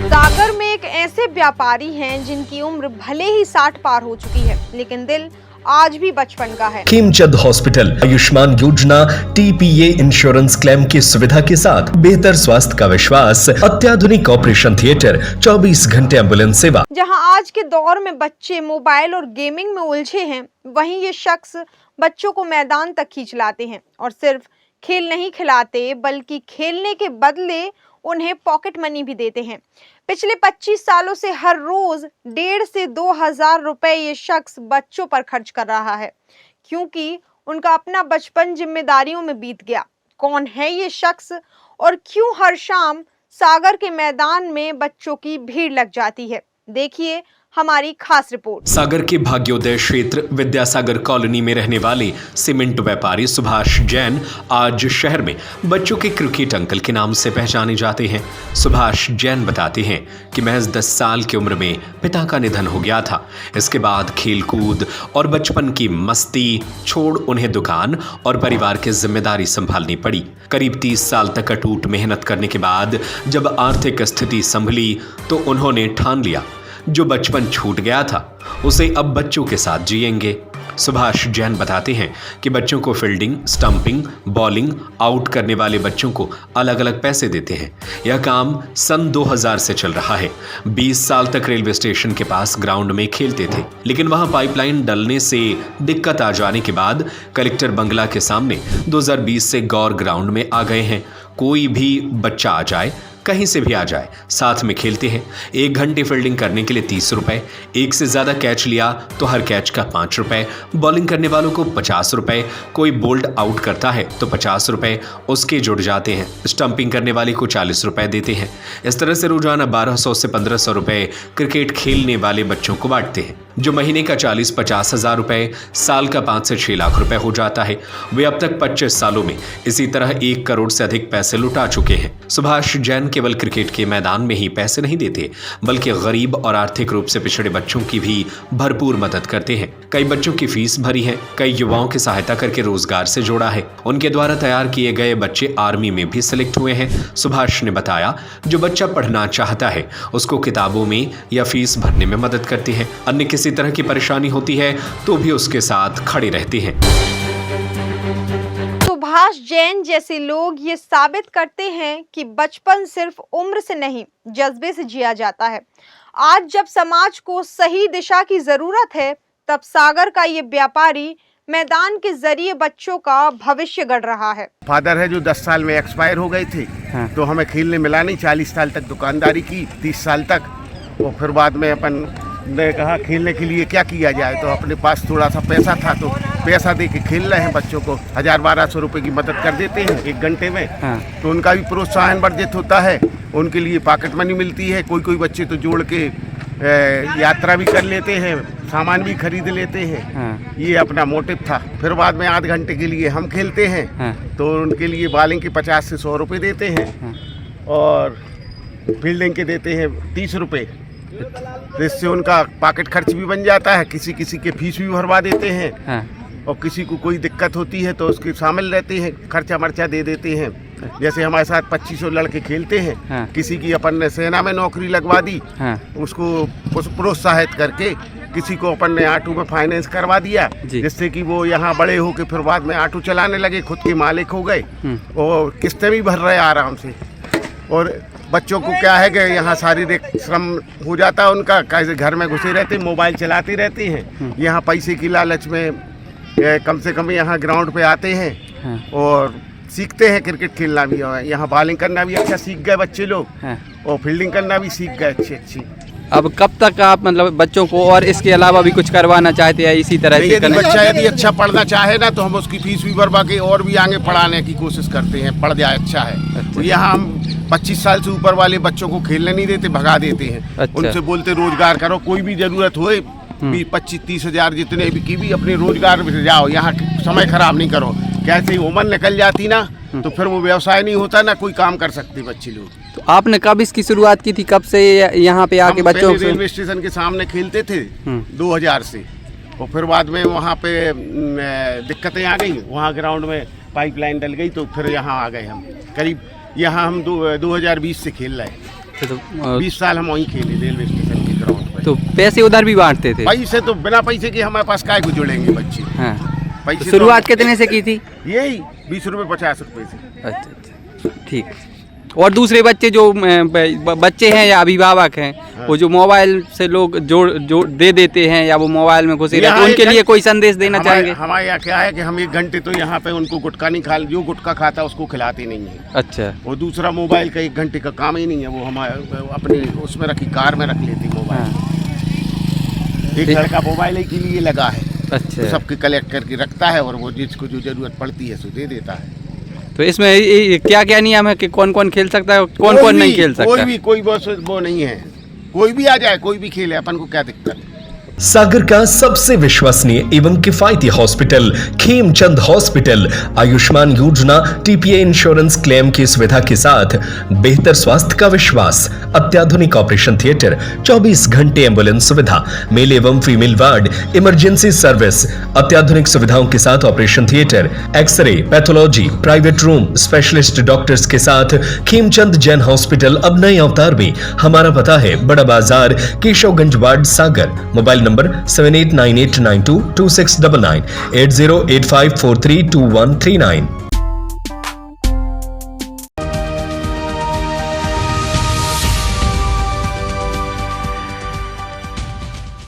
सागर में एक ऐसे व्यापारी हैं जिनकी उम्र भले ही 60 पार हो चुकी है, लेकिन दिल आज भी बचपन का है। खेमचंद हॉस्पिटल आयुष्मान योजना TPA इंश्योरेंस क्लेम की सुविधा के साथ बेहतर स्वास्थ्य का विश्वास, अत्याधुनिक ऑपरेशन थिएटर, 24 घंटे एम्बुलेंस सेवा। जहां आज के दौर में बच्चे मोबाइल और गेमिंग में उलझे हैं, वहीं ये शख्स बच्चों को मैदान तक खींच लाते हैं और सिर्फ खेल नहीं खिलाते बल्कि खेलने के बदले उन्हें पॉकेट मनी भी देते हैं। पिछले 25 सालों से हर रोज 1,500 से 2,000 रुपए ये शख्स बच्चों पर खर्च कर रहा है, क्योंकि उनका अपना बचपन जिम्मेदारियों में बीत गया। कौन है ये शख्स और क्यों हर शाम सागर के मैदान में बच्चों की भीड़ लग जाती है? देखिए हमारी खास रिपोर्ट। सागर के भाग्योदय क्षेत्र विद्यासागर कॉलोनी में रहने वाले सीमेंट व्यापारी सुभाष जैन आज शहर में बच्चों के क्रिकेट अंकल के नाम से पहचाने जाते हैं। सुभाष जैन बताते हैं कि महज 10 साल की उम्र में पिता का निधन हो गया था। इसके बाद खेलकूद और बचपन की मस्ती छोड़ उन्हें दुकान और परिवार की जिम्मेदारी संभालनी पड़ी। करीब 30 साल तक अटूट मेहनत करने के बाद जब आर्थिक स्थिति संभली तो उन्होंने ठान लिया जो बचपन छूट गया था उसे अब बच्चों के साथ जिएंगे। सुभाष जैन बताते हैं कि बच्चों को फील्डिंग, स्टंपिंग, बॉलिंग, आउट करने वाले बच्चों को अलग अलग पैसे देते हैं। यह काम सन 2000 से चल रहा है। 20 साल तक रेलवे स्टेशन के पास ग्राउंड में खेलते थे, लेकिन वहां पाइपलाइन डलने से दिक्कत आ जाने के बाद कलेक्टर बंगला के सामने 2020 से गौर ग्राउंड में आ गए हैं। कोई भी बच्चा आ जाए, कहीं से भी आ जाए, साथ में खेलते हैं। 1 घंटे फील्डिंग करने के लिए 30 रुपए, एक से ज्यादा कैच लिया तो हर कैच का 5 रुपए, बॉलिंग करने वालों को 50 रुपए, कोई बोल्ड आउट करता है तो 50 रुपए उसके जुड़ जाते हैं। स्टंपिंग करने वाले को 40 रुपए देते हैं। इस तरह से रोजाना 1200 से 1500 रुपए क्रिकेट खेलने वाले बच्चों को बांटते हैं, जो महीने का 40-50 हजार रुपए, साल का 5 से 6 लाख रुपए हो जाता है। वे अब तक 25 सालों में इसी तरह 1 करोड़ से अधिक पैसे लुटा चुके हैं। सुभाष जैन केवल क्रिकेट के मैदान में ही पैसे नहीं देते, बल्कि गरीब और आर्थिक रूप से पिछड़े बच्चों की भी भरपूर मदद करते हैं। कई बच्चों की फीस भरी है, कई युवाओं की सहायता करके रोजगार से जोड़ा है। उनके द्वारा तैयार किए गए बच्चे आर्मी में भी सिलेक्ट हुए हैं। सुभाष ने बताया, जो बच्चा पढ़ना चाहता है उसको किताबों में या फीस भरने में मदद करते हैं। अन्य किसी तरह की परेशानी होती है तो भी उसके साथ खड़े रहते हैं। सुभाष जैन जैसे लोग ये साबित करते हैं कि बचपन सिर्फ उम्र से नहीं, जज्बे से जिया जाता है। आज जब समाज को सही दिशा की जरूरत है, तब सागर का ये व्यापारी मैदान के जरिए बच्चों का भविष्य गढ़ रहा है। फादर है जो 10 साल में एक्सपायर हो गए थे, तो हमें खेलने मिला नहीं। 40 साल तक दुकानदारी की, 30 साल तक, और फिर बाद में अपन ने कहा खेलने के लिए क्या किया जाए, तो अपने पास थोड़ा सा पैसा था तो पैसा दे के खेल रहे हैं। बच्चों को 1000-1200 रुपए की मदद कर देते हैं 1 घंटे में। तो उनका भी प्रोत्साहन वर्धित होता है, उनके लिए पॉकेट मनी मिलती है। कोई कोई बच्चे तो जोड़ के यात्रा भी कर लेते हैं, सामान भी खरीद लेते हैं। ये अपना मोटिव था। फिर बाद में आध घंटे के लिए हम खेलते हैं, तो उनके लिए बॉलिंग के 50 से 100 रुपये देते हैं और फील्डिंग के देते हैं 30 रुपये। जिससे उनका पॉकेट खर्च भी बन जाता है, किसी किसी के फीस भी भरवा देते हैं। और किसी को कोई दिक्कत होती है तो उसके शामिल रहते हैं, खर्चा मर्चा दे देते हैं। जैसे हमारे साथ 2500 लड़के खेलते हैं, किसी की अपन ने सेना में नौकरी लगवा दी, उसको प्रोत्साहित करके किसी को अपन ने ऑटो में फाइनेंस करवा दिया, जिससे कि वो यहाँ बड़े हो के फिर बाद में ऑटो चलाने लगे, खुद के मालिक हो गए और किस्तें भी भर रहे आराम से। और बच्चों को क्या है कि यहाँ शारीरिक श्रम हो जाता है उनका, कैसे घर में घुसे रहते, मोबाइल चलाते रहते हैं। यहाँ पैसे की लालच में कम से कम यहाँ ग्राउंड पे आते हैं और सीखते हैं क्रिकेट खेलना भी। यहाँ बॉलिंग करना भी अच्छा सीख गए बच्चे लोग और फील्डिंग करना भी सीख गए अच्छी। अब कब तक आप मतलब बच्चों को और इसके अलावा भी कुछ करवाना चाहते हैं इसी तरह से? बच्चा यदि अच्छा पढ़ना चाहे ना तो हम उसकी फीस भी भरवा के और भी आगे पढ़ाने की कोशिश करते हैं, पढ़ जाए अच्छा है। तो यहाँ हम 25 साल से ऊपर वाले बच्चों को खेलने नहीं देते, भगा देते हैं। उनसे बोलते रोजगार करो, कोई भी जरूरत हो 25-30 हजार जितने भी की भी अपने रोजगार में जाओ, यहाँ समय खराब नहीं करो। कैसे ही उम्र निकल जाती ना तो फिर वो व्यवसाय नहीं होता, ना कोई काम कर सकते बच्चे लोग। तो आपने कब इसकी शुरुआत की थी, कब से यहाँ पे आके बच्चों से? रेलवे स्टेशन के सामने खेलते थे 2000 से, और फिर बाद में वहाँ पे दिक्कतें आ गई, वहाँ ग्राउंड में पाइपलाइन डल गई तो फिर यहाँ आ गए हम। करीब यहाँ हम 2020 से खेल रहे हैं। तो 20 साल हम वहीं खेले रेलवे स्टेशन के ग्राउंड पर। तो पैसे उधर भी बांटते थे? पैसे तो बिना पैसे के हमारे पास काय को जुड़ेंगे बच्चे। हाँ। पैसे तो शुरुआत कितने से की थी? यही 20 रुपये 50 रुपये से। अच्छा, ठीक। और दूसरे बच्चे जो बच्चे हैं या अभिभावक हैं, वो जो मोबाइल से लोग जोड़ दे देते हैं या वो मोबाइल में घुसे रहते हैं, उनके लिए कोई संदेश देना चाहेंगे? हमारे यहाँ क्या है कि हम 1 घंटे तो यहाँ पे उनको गुटखा नहीं खा, जो गुटखा खाता है उसको खिलाते नहीं है। अच्छा। वो दूसरा मोबाइल का 1 घंटे का काम ही नहीं है, वो हमारे अपनी उसमें रखी कार में रख लेती मोबाइल। एक लड़का मोबाइल के लिए लगा है। अच्छा। तो सबके कलेक्ट करके रखता है और वो जिसको जो जरूरत पड़ती है सो दे देता है। तो इसमें क्या क्या नियम है कि कौन कौन खेल सकता है, कौन कौन नहीं खेल सकता? कोई वो नहीं है, कोई भी आ जाए, कोई भी खेले, अपन को क्या दिक्कत है। सागर का सबसे विश्वसनीय एवं किफायती हॉस्पिटल खेमचंद हॉस्पिटल आयुष्मान योजना टीपीए इंश्योरेंस क्लेम की सुविधा के साथ बेहतर स्वास्थ्य का विश्वास, अत्याधुनिक ऑपरेशन थिएटर, 24 घंटे एम्बुलेंस सुविधा, मेल एवं फीमेल वार्ड, इमरजेंसी सर्विस, अत्याधुनिक सुविधाओं के साथ operation theatre, x-ray, pathology, private room, specialist doctors के साथ खेमचंद जैन हॉस्पिटल अब नए अवतार में। हमारा पता है Bada Bazar, Keshavganj ward, Sagar. Mobile number 7898922699 8085432139।